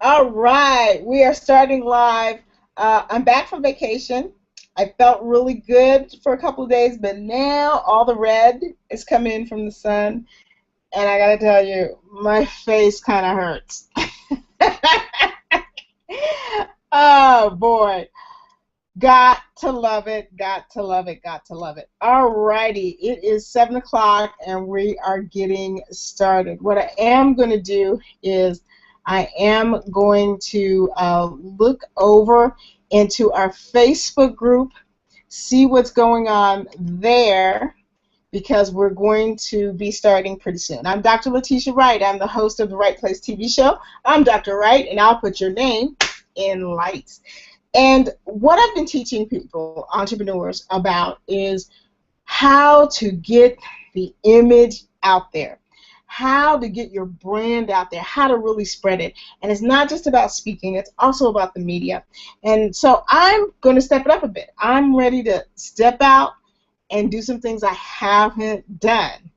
All right, we are starting live. I'm back from vacation. I felt really good for a couple of days, but now all the red is coming in from the sun, and I gotta tell you, my face kind of hurts. Oh boy, got to love it, got to love it, got to love it. All righty, it is 7 o'clock, and we are getting started. What I am going to do is I am going to look over into our Facebook group, see what's going on there, because we're going to be starting pretty soon. I'm Dr. Letitia Wright. I'm the host of the Right Place TV show. I'm Dr. Wright, and I'll put your name in lights. And what I've been teaching people, entrepreneurs, about is how to get the image out there, how to get your brand out there, how to really spread it. And it's not just about speaking, it's also about the media. And so I'm going to step it up a bit. I'm ready to step out and do some things I haven't done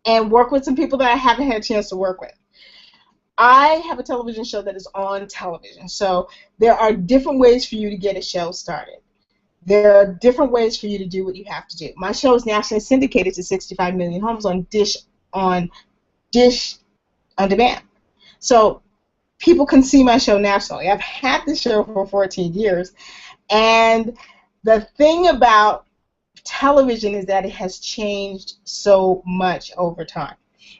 and work with some people that I haven't had a chance to work with. I have a television show that is on television, so there are different ways for you to get a show started. There are different ways for you to do what you have to do. My show is nationally syndicated to 65 million homes on Dish on Demand. So people can see my show nationally. I've had this show for 14 years, and the thing about television is that it has changed so much over time.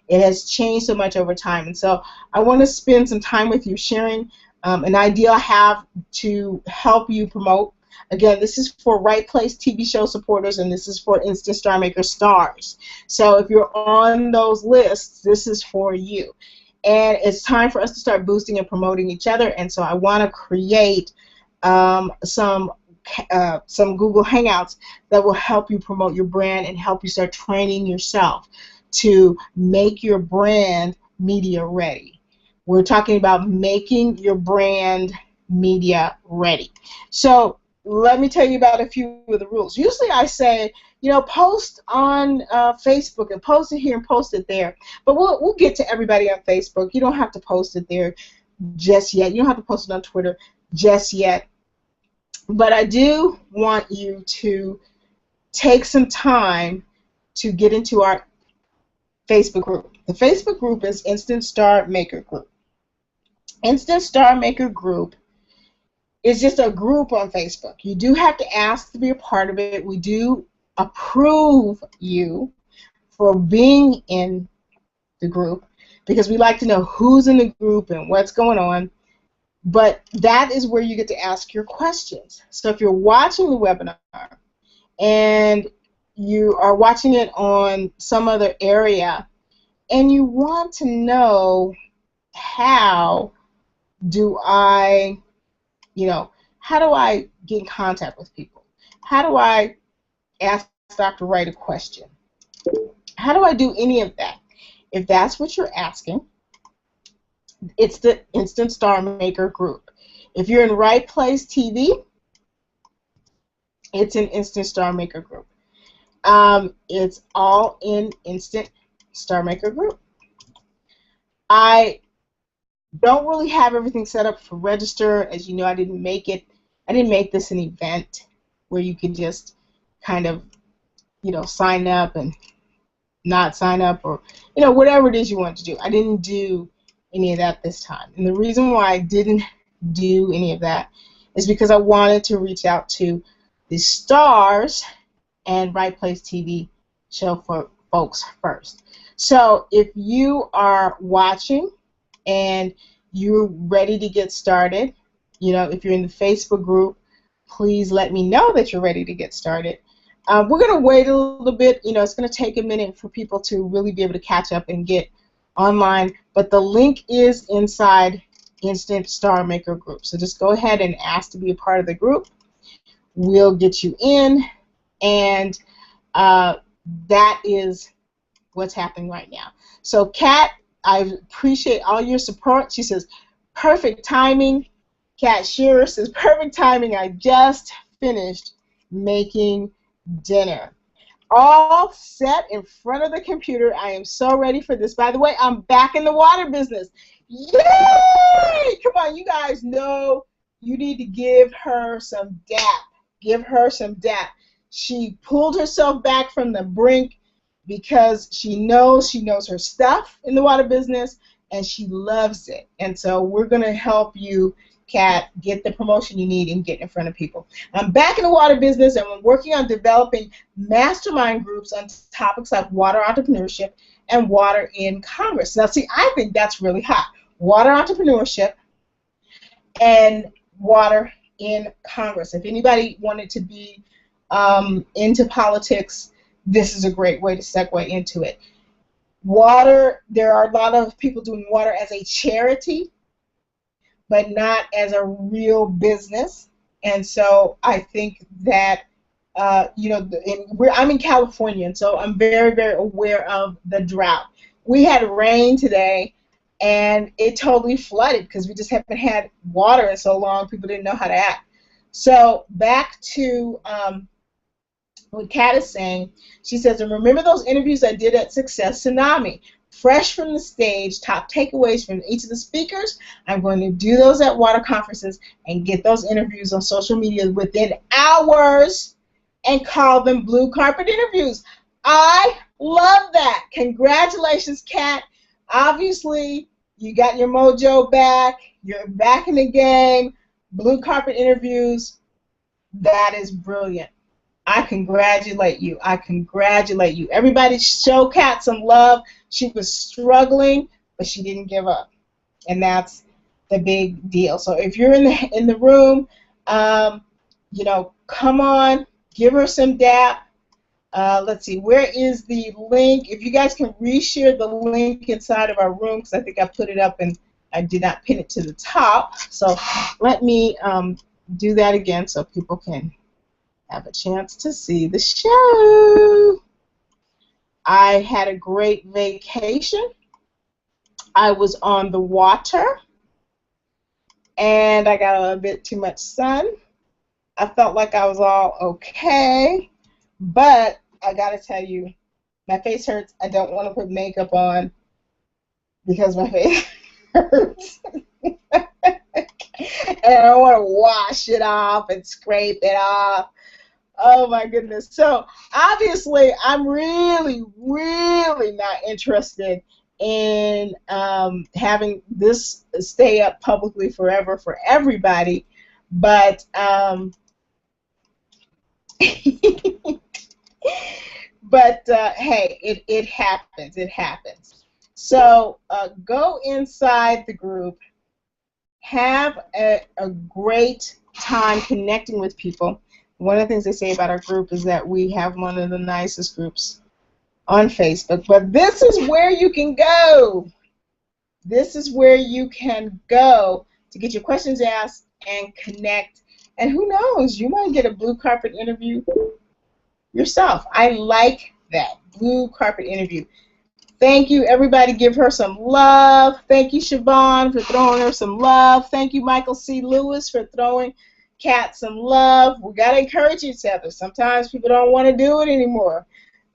It has changed so much over time, and so I want to spend some time with you sharing an idea I have to help you promote. Again, this is for Right Place TV show supporters, and this is for Instant Star Maker stars. So if you're on those lists, this is for you. And it's time for us to start boosting and promoting each other, and so I want to create some Google Hangouts that will help you promote your brand and help you start training yourself to make your brand media ready. We're talking about making your brand media ready. So let me tell you about a few of the rules. Usually I say, post on Facebook and post it here and post it there. But we'll get to everybody on Facebook. You don't have to post it there just yet. You don't have to post it on Twitter just yet. But I do want you to take some time to get into our Facebook group. The Facebook group is Instant Star Maker Group. Instant Star Maker Group is just a group on Facebook. You do have to ask to be a part of it. We do approve you for being in the group because we like to know who's in the group and what's going on. But that is where you get to ask your questions. So if you're watching the webinar and you are watching it on some other area and you want to know how do I get in contact with people? How do I ask Dr. Wright a question? How do I do any of that? If that's what you're asking, it's the Instant Star Maker group. If you're in Right Place TV, it's an Instant Star Maker group. It's all in Instant Star Maker group. I don't really have everything set up for register. As you know, I didn't make this an event where you could just kind of, sign up and not sign up or, whatever it is you want to do. I didn't do any of that this time. And the reason why I didn't do any of that is because I wanted to reach out to the stars and Right Place TV show for folks first. So if you are watching and you're ready to get started, if you're in the Facebook group, please let me know that you're ready to get started. We're going to wait a little bit. It's going to take a minute for people to really be able to catch up and get online, but the link is inside Instant Star Maker group. So just go ahead and ask to be a part of the group. We'll get you in, and that is what's happening right now. So Kat, I appreciate all your support. She says, perfect timing. Kat Shearer says, perfect timing. I just finished making dinner. all set in front of the computer. I am so ready for this. By the way, I'm back in the water business. Yay! Come on, you guys know you need to give her some dap. Give her some dap. She pulled herself back from the brink because she knows her stuff in the water business, and she loves it. And so we're going to help you, Kat, get the promotion you need and get in front of people. I'm back in the water business, and I'm working on developing mastermind groups on topics like water entrepreneurship and water in Congress. Now, see, I think that's really hot. Water entrepreneurship and water in Congress. If anybody wanted to be into politics, this is a great way to segue into it. Water, there are a lot of people doing water as a charity, but not as a real business. And so I think that, I'm in California, and so I'm very, very aware of the drought. We had rain today, and it totally flooded because we just haven't had water in so long, people didn't know how to act. So back to what Kat is saying, she says, and remember those interviews I did at Success Tsunami? Fresh from the stage, top takeaways from each of the speakers. I'm going to do those at water conferences and get those interviews on social media within hours and call them blue carpet interviews. I love that. Congratulations, Kat. Obviously, you got your mojo back. You're back in the game. Blue carpet interviews, that is brilliant. I congratulate you. I congratulate you. Everybody show Kat some love. She was struggling, but she didn't give up, and that's the big deal. So if you're in the room, come on, give her some dap. Let's see, where is the link? If you guys can reshare the link inside of our room, because I think I put it up and I did not pin it to the top. So let me do that again so people can have a chance to see the show. I had a great vacation. I was on the water, and I got a bit too much sun. I felt like I was all okay, but I gotta tell you, my face hurts. I don't want to put makeup on because my face hurts. And I don't want to wash it off and scrape it off. Oh my goodness. So obviously I'm really, really not interested in having this stay up publicly forever for everybody, but hey, it happens. It happens. So go inside the group, have a great time connecting with people. One of the things they say about our group is that we have one of the nicest groups on Facebook. But this is where you can go. This is where you can go to get your questions asked and connect. And who knows, you might get a blue carpet interview yourself. I like that, blue carpet interview. Thank you, everybody. Give her some love. Thank you, Siobhan, for throwing her some love. Thank you, Michael C. Lewis, for throwing Kat some love. We got to encourage each other. Sometimes people don't want to do it anymore.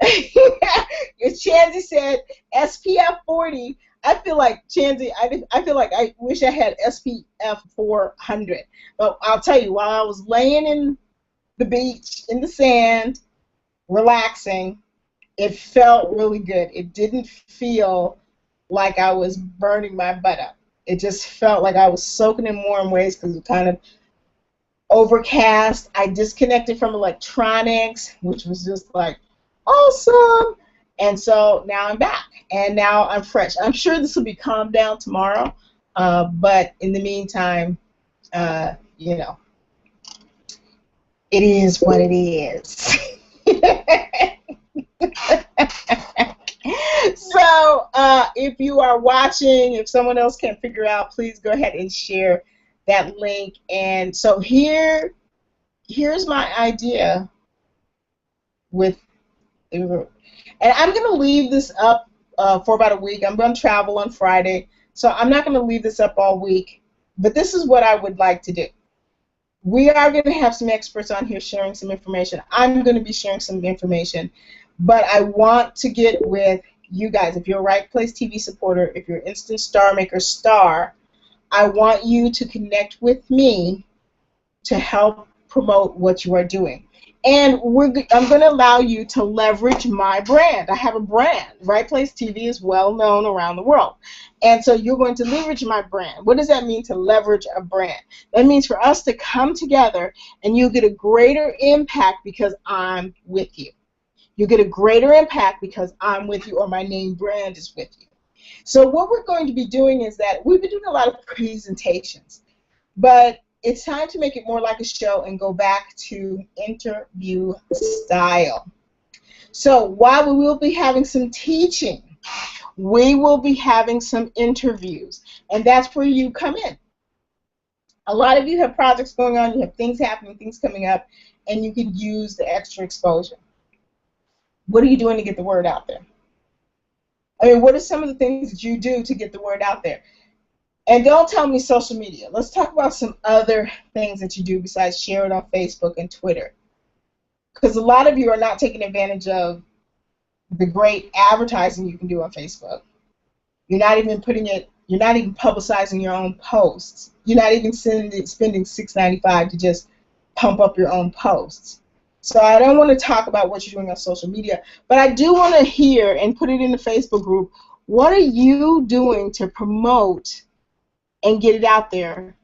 As Chansey said, SPF 40. I feel like, Chansey, I feel like I wish I had SPF 400. But I'll tell you, while I was laying in the beach, in the sand, relaxing, it felt really good. It didn't feel like I was burning my butt up. It just felt like I was soaking in warm waves because it was kind of overcast. I disconnected from electronics, which was just like awesome. And so now I'm back, and now I'm fresh. I'm sure this will be calmed down tomorrow, but in the meantime, you know, it is what it is. So if you are watching, if someone else can't figure out, please go ahead and share that link. And so here's my idea with, and I'm going to leave this up for about a week. I'm going to travel on Friday, so I'm not going to leave this up all week, but this is what I would like to do. We are going to have some experts on here sharing some information. I'm going to be sharing some information. But I want to get with you guys. If you're a Right Place TV supporter, if you're Instant Star Maker Star, I want you to connect with me to help promote what you are doing. And I'm going to allow you to leverage my brand. I have a brand. Right Place TV is well known around the world. And so you're going to leverage my brand. What does that mean, to leverage a brand? That means for us to come together and you get a greater impact because I'm with you. You get a greater impact because I'm with you, or my name brand is with you. So what we're going to be doing is that we've been doing a lot of presentations, but it's time to make it more like a show and go back to interview style. So while we will be having some teaching, we will be having some interviews, and that's where you come in. A lot of you have projects going on, you have things happening, things coming up, and you can use the extra exposure. What are you doing to get the word out there? I mean, what are some of the things that you do to get the word out there? And don't tell me social media. Let's talk about some other things that you do besides share it on Facebook and Twitter. Because a lot of you are not taking advantage of the great advertising you can do on Facebook. You're not even publicizing your own posts. You're not even spending $6.95 to just pump up your own posts. So I don't want to talk about what you're doing on social media, but I do want to hear and put it in the Facebook group. What are you doing to promote and get it out there?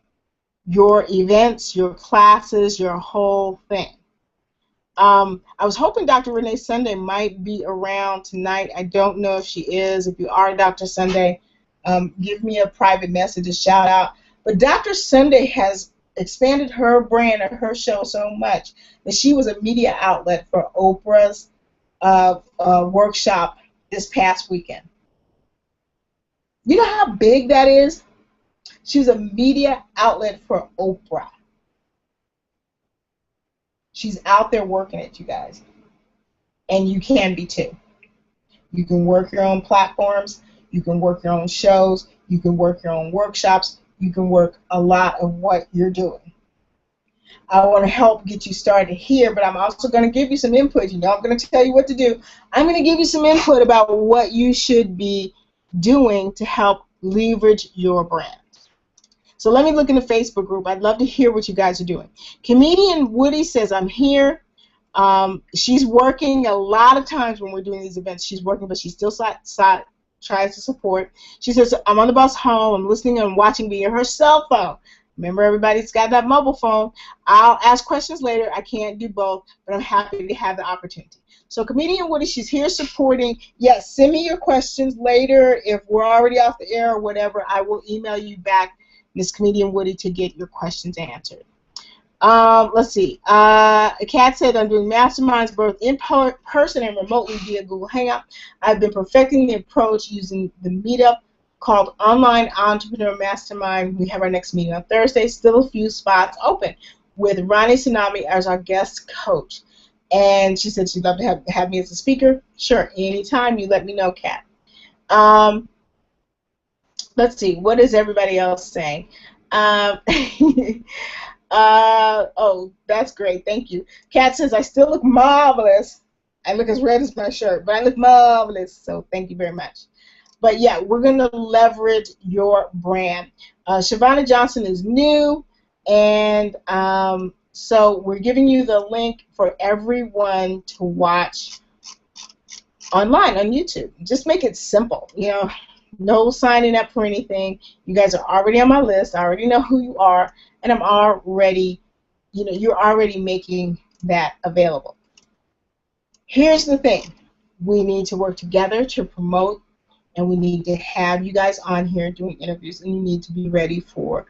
Your events, your classes, your whole thing. I was hoping Dr. Renee Sunday might be around tonight. I don't know if she is. If you are Dr. Sunday, give me a private message, a shout out. But Dr. Sunday has expanded her brand or her show so much that she was a media outlet for Oprah's workshop this past weekend. You know how big that is? She was a media outlet for Oprah. She's out there working it, you guys. And you can be too. You can work your own platforms. You can work your own shows. You can work your own workshops. You can work a lot of what you're doing. I want to help get you started here, but I'm also going to give you some input. You know, I'm going to tell you what to do. I'm going to give you some input about what you should be doing to help leverage your brand. So let me look in the Facebook group. I'd love to hear what you guys are doing. Comedian Woody says, I'm here. She's working a lot of times when we're doing these events. She's working, but she still tries to support. She says, I'm on the bus home. I'm listening and watching via her cell phone. Remember, everybody's got that mobile phone. I'll ask questions later. I can't do both, but I'm happy to have the opportunity. So Comedian Woody, she's here supporting. Yes, send me your questions later. If we're already off the air or whatever, I will email you back, Miss Comedian Woody, to get your questions answered. Let's see. Kat said, I'm doing masterminds both in person and remotely via Google Hangout. I've been perfecting the approach using the meetup called Online Entrepreneur Mastermind. We have our next meeting on Thursday. Still a few spots open with Ronnie Tsunami as our guest coach. And she said she'd love to have me as a speaker. Sure, anytime you let me know, Kat. Let's see. What is everybody else saying? Oh, that's great. Thank you. Kat says, I still look marvelous. I look as red as my shirt, but I look marvelous. So thank you very much. But yeah, we're going to leverage your brand. Shavonna Johnson is new, and so we're giving you the link for everyone to watch online on YouTube. Just make it simple. You know, no signing up for anything. You guys are already on my list. I already know who you are, and I'm already, you know, you're already making that available. Here's the thing. We need to work together to promote, and we need to have you guys on here doing interviews, and you need to be ready for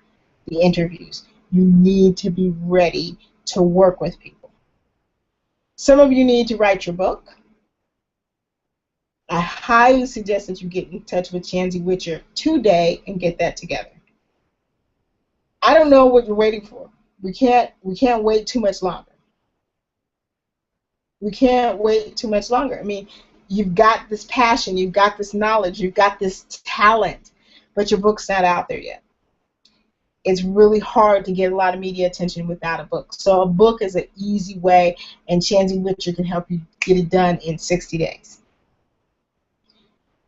the interviews. You need to be ready to work with people. Some of you need to write your book. I highly suggest that you get in touch with Chansey Witcher today and get that together. I don't know what you're waiting for. We can't wait too much longer. We can't wait too much longer. I mean, you've got this passion, you've got this knowledge, you've got this talent, but your book's not out there yet. it's really hard to get a lot of media attention without a book. So a book is an easy way, and Chansey Witcher can help you get it done in 60 days.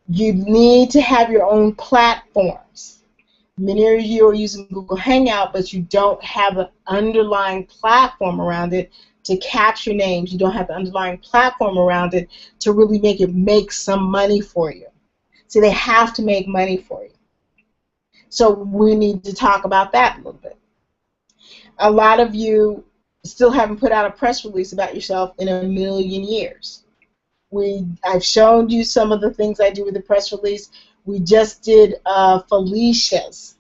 You need to have your own platforms. Many of you are using Google Hangout, but you don't have an underlying platform around it to capture names. You don't have the underlying platform around it to really make it make some money for you. So they have to make money for you. So we need to talk about that a little bit. A lot of you still haven't put out a press release about yourself in a million years. I've shown you some of the things I do with the press release. We just did Felicia's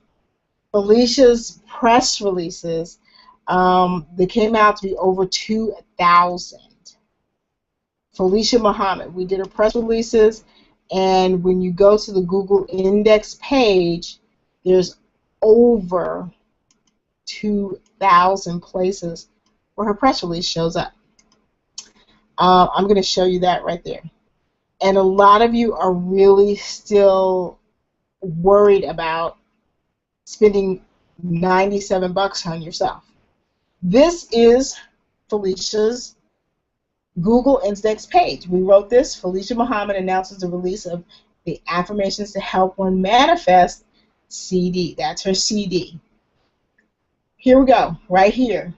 press releases. They came out to be over 2,000. Felicia Muhammad. We did her press releases, and when you go to the Google index page, there's over 2,000 places where her press release shows up. I'm going to show you that right there. And a lot of you are really still worried about spending $97 on yourself. This is Felicia's Google Index page. We wrote this. Felicia Muhammad announces the release of the Affirmations to Help One Manifest CD. That's her CD. Here we go, right here.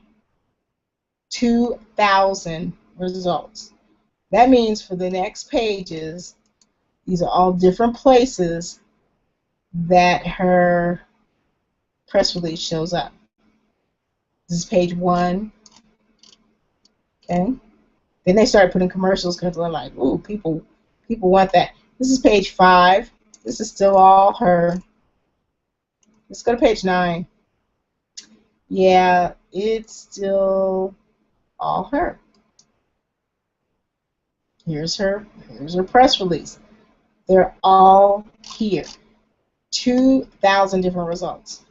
2,000 results. That means for the next pages, these are all different places that her press release shows up. This is page 1. Okay. Then they started putting commercials because they're like, ooh, people want that. This is page 5. This is still all her. Let's go to page 9. Yeah, it's still all her. Here's her press release. They're all here. 2,000 different results.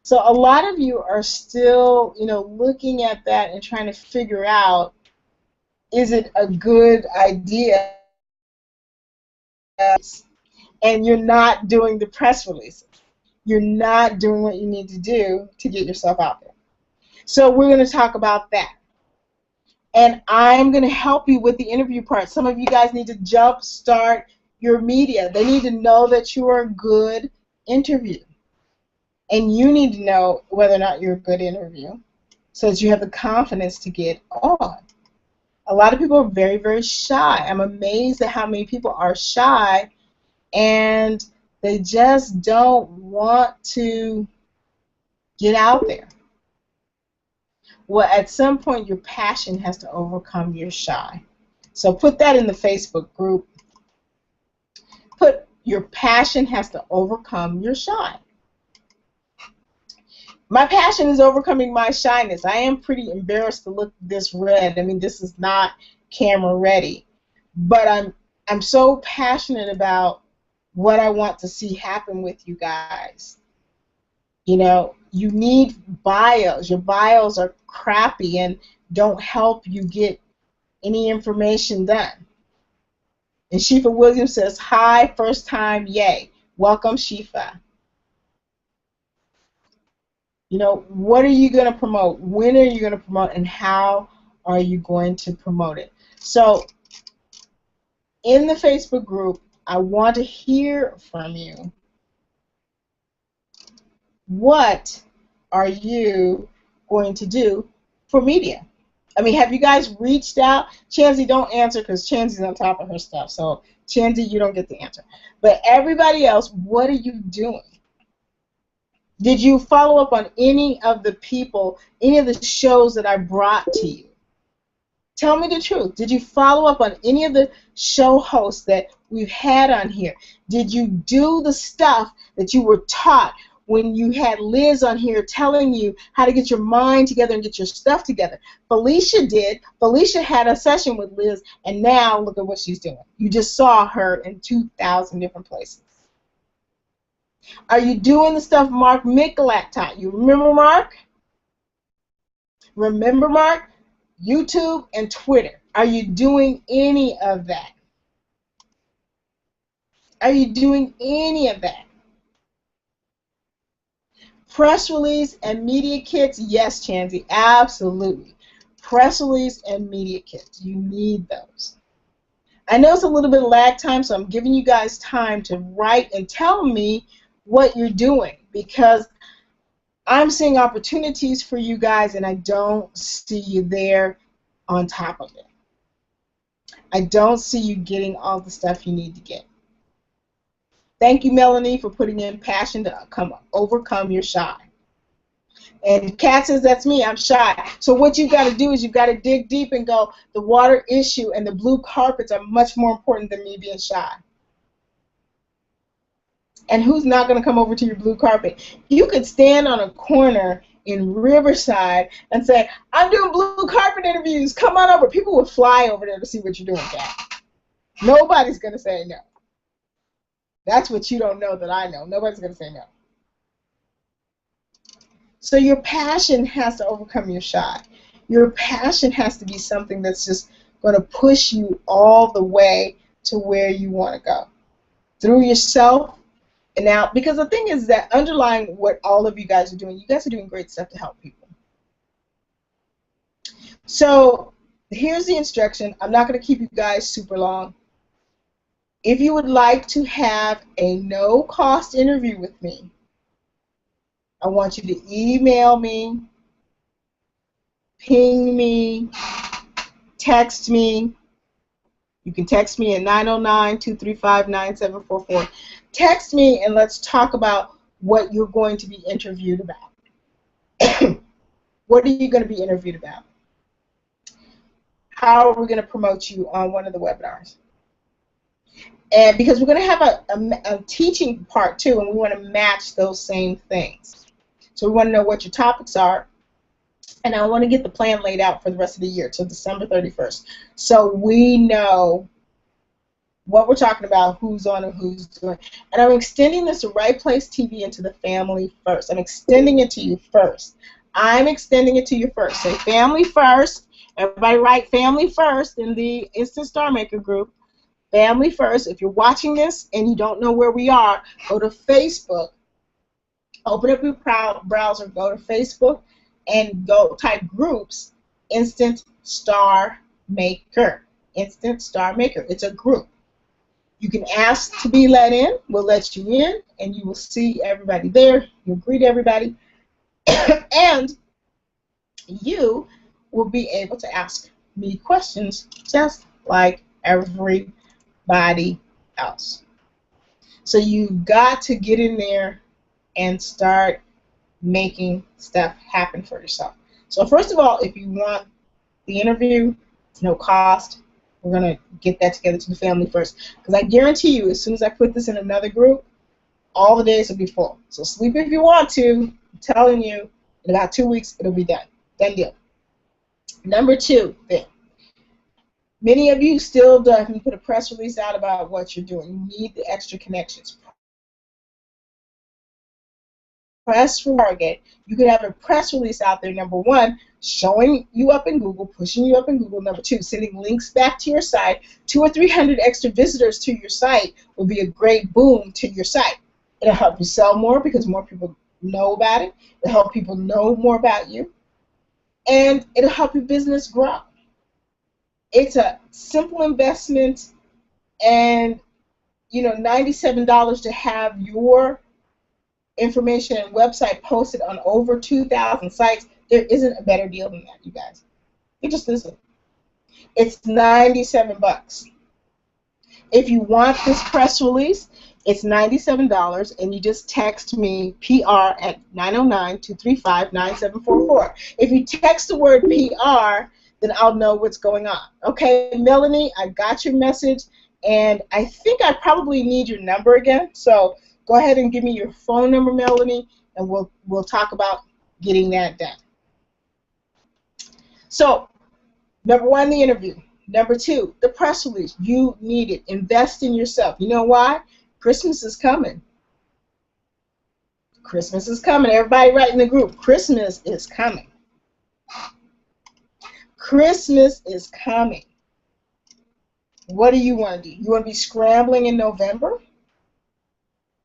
So a lot of you are still, looking at that and trying to figure out, is it a good idea? And you're not doing the press releases. You're not doing what you need to do to get yourself out there. So we're going to talk about that. And I'm going to help you with the interview part. Some of you guys need to jumpstart your media. They need to know that you are a good interview. And you need to know whether or not you're a good interview so that you have the confidence to get on. A lot of people are very, very shy. I'm amazed at how many people are shy and they just don't want to get out there. Well, at some point, your passion has to overcome your shy. So put that in the Facebook group. Put your passion has to overcome your shy. My passion is overcoming my shyness. I am pretty embarrassed to look this red. I mean, this is not camera ready. But I'm so passionate about what I want to see happen with you guys. You need bios. Your bios are crappy and don't help you get any information done. And Shifa Williams says, hi, first time, yay. Welcome, Shifa. What are you going to promote? When are you going to promote? And how are you going to promote it? So in the Facebook group, I want to hear from you. What are you going to do for media? I mean, have you guys reached out? Chansey, don't answer because Chansey's on top of her stuff. So, Chansey, you don't get the answer. But everybody else, what are you doing? Did you follow up on any of the people, any of the shows that I brought to you? Tell me the truth. Did you follow up on any of the show hosts that we've had on here? Did you do the stuff that you were taught when you had Liz on here telling you how to get your mind together and get your stuff together? Felicia did. Felicia had a session with Liz, and now look at what she's doing. You just saw her in 2,000 different places. Are you doing the stuff Mark Michalak taught you? Remember Mark? Remember Mark? YouTube and Twitter. Are you doing any of that? Are you doing any of that? Press release and media kits, yes, Chansey, absolutely. Press release and media kits, you need those. I know it's a little bit of lag time, so I'm giving you guys time to write and tell me what you're doing, because I'm seeing opportunities for you guys and I don't see you there on top of it. I don't see you getting all the stuff you need to get. Thank you, Melanie, for putting in passion to overcome your shy. And Kat says, that's me, I'm shy. So what you've got to do is you've got to dig deep and go, the water issue and the blue carpets are much more important than me being shy. And who's not going to come over to your blue carpet? You could stand on a corner in Riverside and say, I'm doing blue carpet interviews, come on over. People would fly over there to see what you're doing, Kat. Nobody's going to say no. That's what you don't know that I know. Nobody's going to say no. So your passion has to overcome your shy. Your passion has to be something that's just going to push you all the way to where you want to go. Through yourself and out. Because the thing is that underlying what all of you guys are doing great stuff to help people. So here's the instruction. I'm not going to keep you guys super long. If you would like to have a no-cost interview with me, I want you to email me, ping me, text me. You can text me at 909-235-9744. Text me and let's talk about what you're going to be interviewed about. What are you going to be interviewed about? How are we going to promote you on one of the webinars? And because we're going to have a teaching part too, and we want to match those same things. So we want to know what your topics are, and I want to get the plan laid out for the rest of the year till December 31st. So we know what we're talking about, who's on and who's doing. And I'm extending this to Right Place TV into the family first. I'm extending it to you first. I'm extending it to you first. Say family first. Everybody write family first in the Instant Star Maker group. Family first. If you're watching this and you don't know where we are, go to Facebook. Open up your browser, go to Facebook, and go type groups, Instant Star Maker. Instant Star Maker. It's a group. You can ask to be let in. We'll let you in, and you will see everybody there. You'll greet everybody, and you will be able to ask me questions just like everybody else. So you've got to get in there and start making stuff happen for yourself. So first of all, if you want the interview, it's no cost. We're going to get that together to the family first. Because I guarantee you, as soon as I put this in another group, all the days will be full. So sleep if you want to. I'm telling you, in about 2 weeks, it'll be done. Done deal. Number two thing. Many of you still don't put a press release out about what you're doing. You need the extra connections. Press target. You could have a press release out there, number one, showing you up in Google, pushing you up in Google. Number two, sending links back to your site. 200 or 300 extra visitors to your site will be a great boom to your site. It'll help you sell more because more people know about it. It'll help people know more about you. And it'll help your business grow. It's a simple investment, and $97 to have your information and website posted on over 2,000 sites. There isn't a better deal than that, you guys. It just isn't. It's 97 bucks. If you want this press release, it's $97, and you just text me PR at 909-235-9744. If you text the word PR, then I'll know what's going on. Okay, Melanie, I got your message, and I think I probably need your number again. So go ahead and give me your phone number, Melanie, and we'll talk about getting that done. So, number one, the interview. Number two, the press release. You need it. Invest in yourself. You know why? Christmas is coming. Christmas is coming. Everybody write in the group. Christmas is coming. Christmas is coming. What do you want to do? You want to be scrambling in November?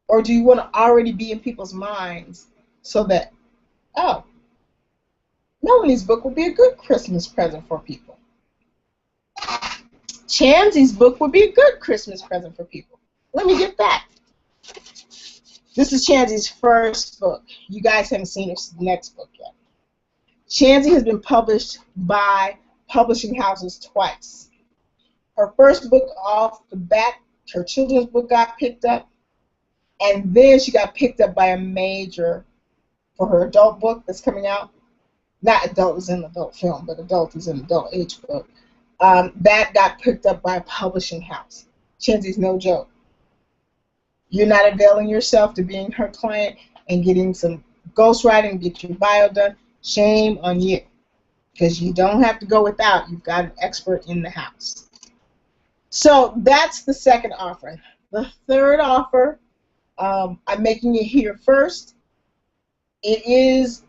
Or do you want to already be in people's minds so that, oh, Melanie's book would be a good Christmas present for people. Chansy's book would be a good Christmas present for people. Let me get that. This is Chansy's first book. You guys haven't seen her next book yet. Chansey has been published by publishing houses twice. Her first book off the bat, her children's book, got picked up, and then she got picked up by a major for her adult book that's coming out. Not adult is in adult film, but adult is in adult age book. That got picked up by a publishing house. Chansey's no joke. You're not availing yourself to being her client and getting some ghostwriting, get your bio done. Shame on you, because you don't have to go without. You've got an expert in the house. So that's the second offer. The third offer, I'm making it here first. It is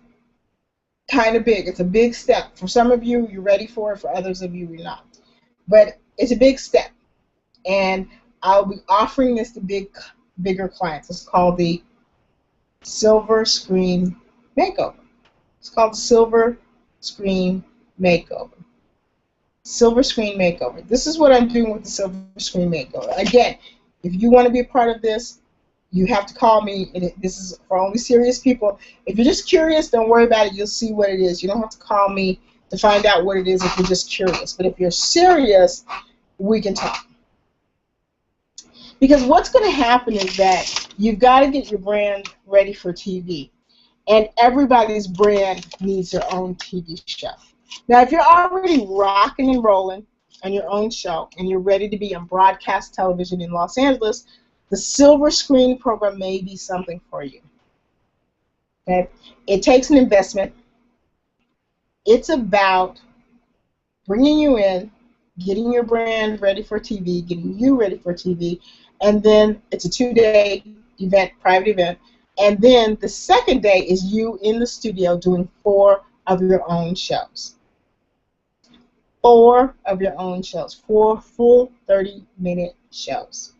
kind of big. It's a big step. For some of you, you're ready for it. For others of you, you're not. But it's a big step. And I'll be offering this to bigger clients. It's called the Silver Screen Makeover. It's called the Silver Screen Makeover. Silver Screen Makeover. This is what I'm doing with the Silver Screen Makeover. Again, if you want to be a part of this, you have to call me. This is for only serious people. If you're just curious, don't worry about it. You'll see what it is. You don't have to call me to find out what it is if you're just curious. But if you're serious, we can talk. Because what's going to happen is that you've got to get your brand ready for TV. And everybody's brand needs their own TV show. Now, if you're already rocking and rolling on your own show and you're ready to be on broadcast television in Los Angeles, the Silver Screen program may be something for you. Okay? It takes an investment. It's about bringing you in, getting your brand ready for TV, getting you ready for TV, and then it's a 2-day event, private event. And then the second day is you in the studio doing 4 of your own shows. 4 of your own shows. 4 full 30-minute shows.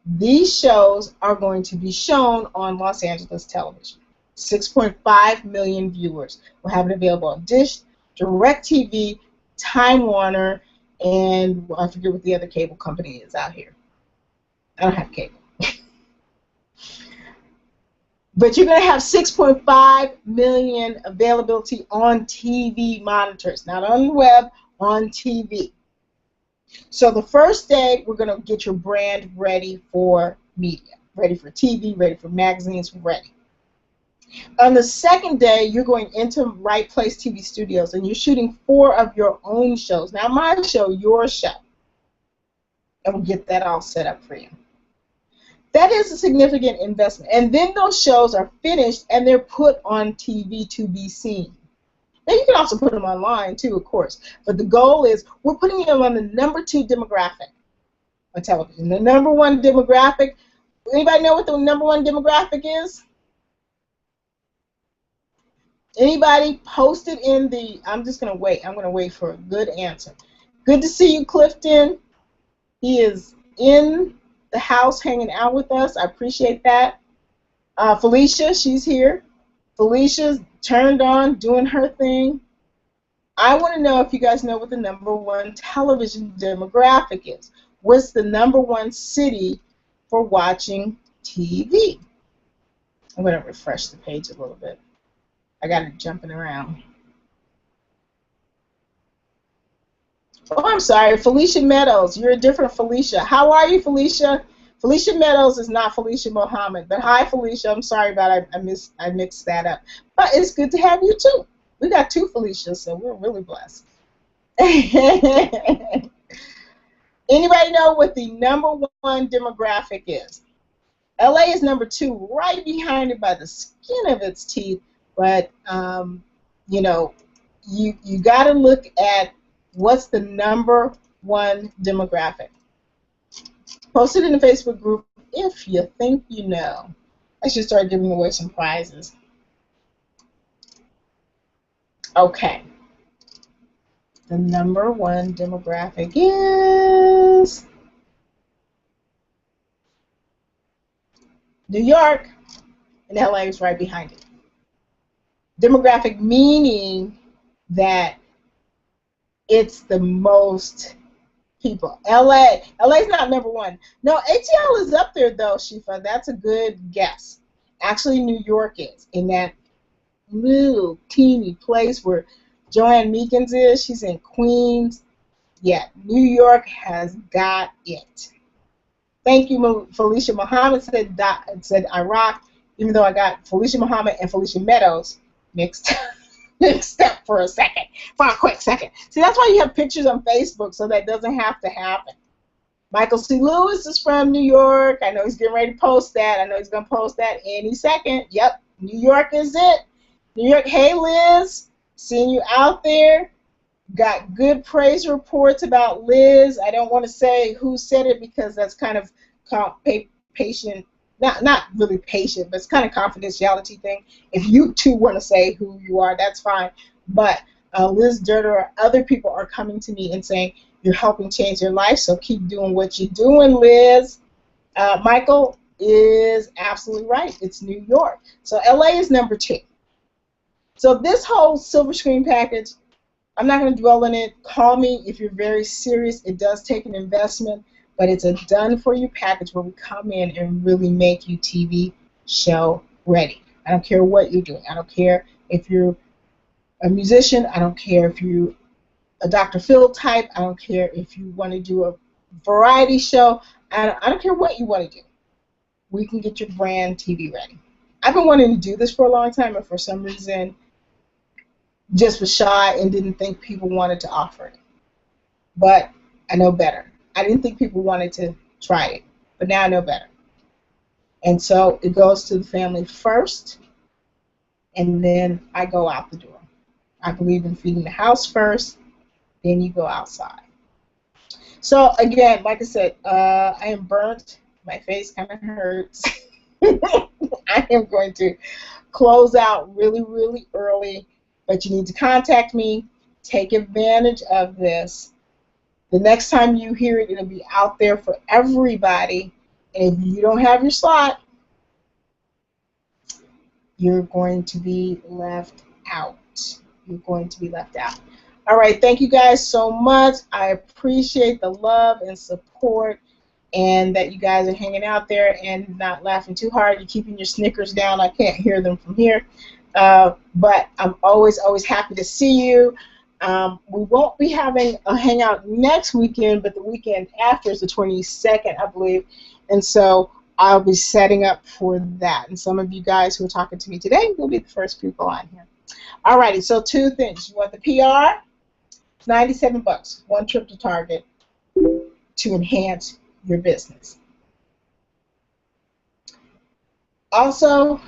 These shows are going to be shown on Los Angeles television. 6.5 million viewers will have it available on Dish, DirecTV, Time Warner, and I forget what the other cable company is out here. I don't have cable. But you're going to have 6.5 million availability on TV monitors, not on the web, on TV. So the first day, we're going to get your brand ready for media, ready for TV, ready for magazines, ready. On the second day, you're going into Right Place TV Studios, and you're shooting 4 of your own shows. Now, my show, your show. And we'll get that all set up for you. That is a significant investment. And then those shows are finished and they're put on TV to be seen. Now you can also put them online too, of course. But the goal is we're putting them on the #2 demographic on television. The #1 demographic, anybody know what the #1 demographic is? Anybody post it in the, I'm just going to wait. I'm going to wait for a good answer. Good to see you, Clifton. He is in the house hanging out with us. I appreciate that. Felicia, she's here. Felicia's turned on, doing her thing. I want to know if you guys know what the #1 television demographic is. What's the #1 city for watching TV? I'm going to refresh the page a little bit. I got it jumping around. Oh, I'm sorry, Felicia Meadows. You're a different Felicia. How are you, Felicia? Felicia Meadows is not Felicia Mohammed. But hi, Felicia. I'm sorry about it. I mixed that up. But it's good to have you, too. We got 2 Felicias, so we're really blessed. Anybody know what the #1 demographic is? LA is #2, right behind it by the skin of its teeth. But, you know, you got to look at what's the #1 demographic. Post it in the Facebook group if you think you know. I should start giving away some prizes. Okay. The #1 demographic is New York. and LA is right behind it. Demographic meaning that it's the most people. LA is not number one. No, ATL is up there though, Shifa. That's a good guess. Actually, New York is in that little teeny place where Joanne Meekins is. She's in Queens. Yeah, New York has got it. Thank you, Felicia Muhammad said Iraq, even though I got Felicia Muhammad and Felicia Meadows mixed mixed up for a quick second. See, that's why you have pictures on Facebook, so that doesn't have to happen. Michael C. Lewis is from New York. I know he's getting ready to post that. I know he's going to post that any second. Yep, New York is it. New York, hey Liz, seeing you out there. Got good praise reports about Liz. I don't want to say who said it because that's kind of patient, not really patient, but it's kind of confidentiality thing. If you two want to say who you are, that's fine. But Liz Durder or other people are coming to me and saying, you're helping change their life, so keep doing what you're doing, Liz. Michael is absolutely right. It's New York. So LA is number 2. So this whole silver screen package, I'm not going to dwell on it. Call me if you're very serious. It does take an investment, but it's a done-for-you package where we come in and really make you TV show ready. I don't care what you're doing. I don't care if you're a musician. I don't care if you're a Dr. Phil type. I don't care if you want to do a variety show. I don't care what you want to do. We can get your brand TV ready. I've been wanting to do this for a long time, and for some reason just was shy and didn't think people wanted to offer it. But I know better. I didn't think people wanted to try it, but now I know better. And so it goes to the family first, and then I go out the door. I believe in feeding the house first, then you go outside. So again, like I said, I am burnt. My face kind of hurts. I am going to close out really, really early. But you need to contact me. Take advantage of this. The next time you hear it, it'll be out there for everybody. And if you don't have your slot, you're going to be left out. You're going to be left out. All right, thank you guys so much. I appreciate the love and support, and that you guys are hanging out there and not laughing too hard. You're keeping your snickers down. I can't hear them from here. But I'm always happy to see you. We won't be having a hangout next weekend, but the weekend after is the 22nd, I believe. And so I'll be setting up for that. And some of you guys who are talking to me today will be the first people on here. Alrighty, so 2 things. You want the PR? It's $97. 1 trip to Target to enhance your business. Also,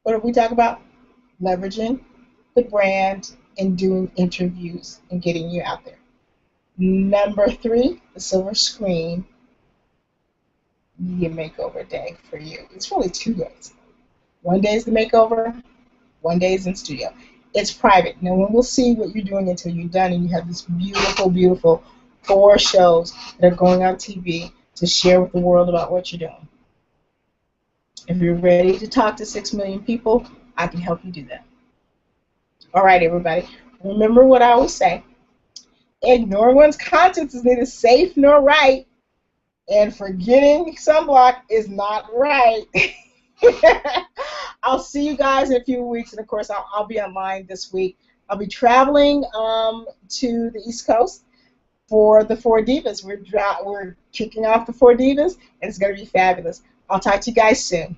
what did we talk about? Leveraging the brand and doing interviews and getting you out there. Number 3, the silver screen media makeover day for you. It's really 2 days. 1 day is the makeover, 1 day is in studio. It's private. No one will see what you're doing until you're done, and you have this beautiful, beautiful 4 shows that are going on TV to share with the world about what you're doing. If you're ready to talk to 6 million people, I can help you do that. All right, everybody. Remember what I always say. Ignoring one's conscience is neither safe nor right, and forgetting sunblock is not right. I'll see you guys in a few weeks, and of course, I'll be online this week. I'll be traveling to the East Coast for the 4 Divas. We're kicking off the 4 Divas, and it's going to be fabulous. I'll talk to you guys soon.